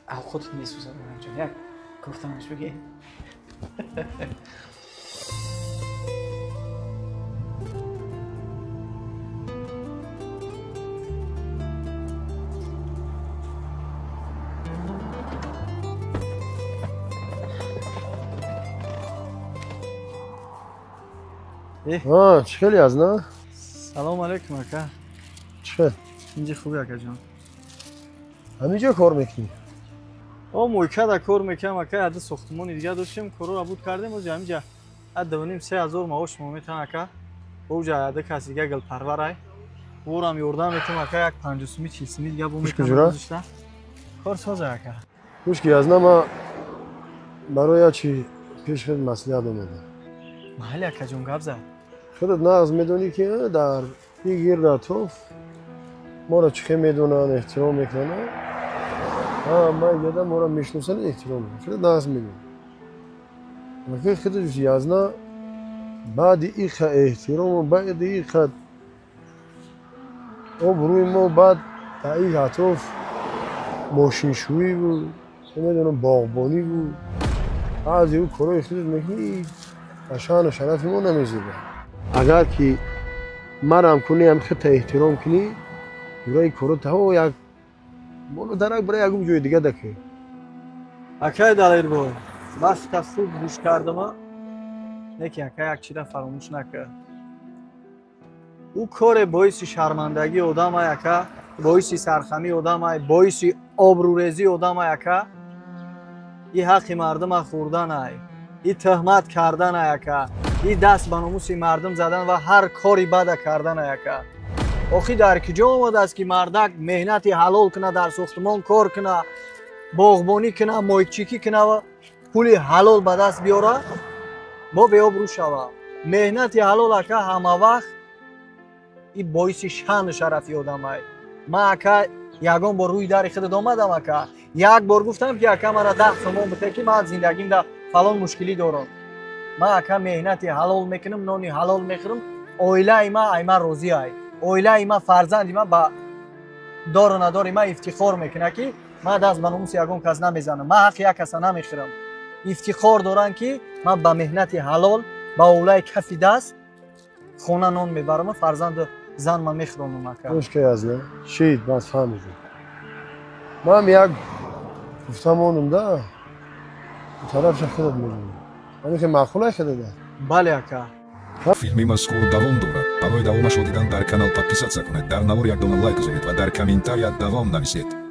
خودت میسوزه برنجان یک گفتمش بگی چه خیلی از نه؟ سلام علیکم اکا چه؟ اینجا خوبی اکا جان همینجا کار میکنی؟ مویکه دا کار میکنم اکا عده ساختمانی دیگه داشتیم کارو عبود کردیم و همینجا عده بنیم 3000 معاش میتونم اکا اوجا عده کسی دیگه گل پرورای ورم یوردم میتونم اکا یک 50 سومی 40 سومی دیگه بو میتونم گذاشتم کار سازه اکا خوشکی از نه ما برای چی پیش خود مسئولیت اومده محلی اکا جون گپ زد خودت ناز میدونی که در این گیر اطراف ما را چه میدونن احترام میکنن ما یادم ما را میشناسن احترام میکنن خودت ناز میدونی وقتی خودت یازنا بعد این احترام و بعد این بروی ما بعد در این اطراف ماشین شویی بود نمیدونم باغبانی بود از این کارهای خودت میکنی شان و شرف ما نمیزیده اگر که منم کنی هم خط احترام کنی برای کارو تا یک مولو درک برای یکم جای دیگه دکی اکای دلیر بود بس تا خوب گوش کردم نکی اکای یک چیز فراموش نکرد او کار باعث شرمندگی آدم اکا باعث سرخمی آدم باعث آبروریزی آدم اکا این حق مردم خوردن ای این تهمت کردن اکا این دست به ناموس مردم زدن و هر کاری بد کردن اکا آخی در کجا آمده است که مردک مهنتی حلال کنه در ساختمان کار کنه باغبانی کنه مایکچیکی کنه و پول حلال به دست بیاره ما به آبرو شوه مهنتی حلال اکا همه وقت این باعث شان شرفی آدم ای ما اکا یگان بار روی در خودت آمدم اکا یک بار گفتم که اکا مرا 10 تومان بده که من زندگیم در فلان مشکلی دارم ما اکا مهنتی حلال میکنم نانی حلال میخورم اویله ما روزی ای اویله ما فرزند ما با دار و ندار ما افتخار میکنه که ما دست به ناموس یگان کس نمیزنم ما حق یک کس نمیخورم افتخار دارن که ما با مهنت حلال با اوله کفی دست خونه نان میبرم فرزند زن ما میخورم اکا خوشکی از نه شید باز فهمیدم ما هم یک گفتم اونم طرف خودت میدونی همین که معقوله خودت ده بله اکا филми мазкур давом дорад барои давомашро дидан дар канал подписатсия кунед дар навор як дона лайк гузоред ва дар комментария давом нависед